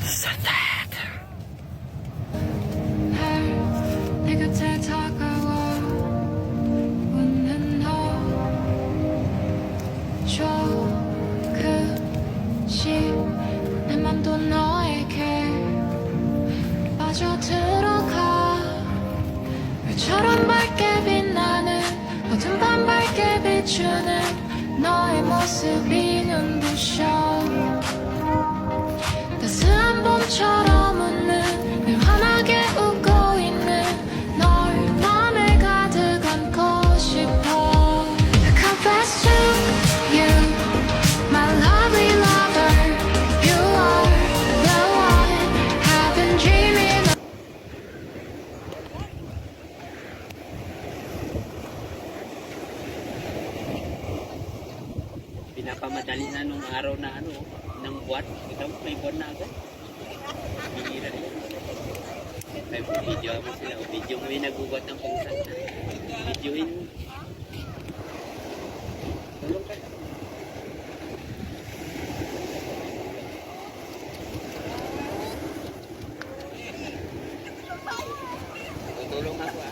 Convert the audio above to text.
sad. 내 곁에 다가와 웃는 너 조금씩 내 맘도 너에게 빠져들어가 별처럼 밝게 빛나는 어둠 밤 밝게 비추는 너의 모습이 눈부셔 따스한 봄처럼 웃는 늘 환하게 웃고 있는 널 맘에 가득 안고 싶어 I confess to you my lovely lover you are the one I've been dreaming of. Pinapamadali na nung araw na ng buwan. Ikaw, may buwan na agad. Bihira rin. May video mo sila. Video mo yung nagugot ng pangsan. Videoin mo. Tulong ka. Tutulong ako.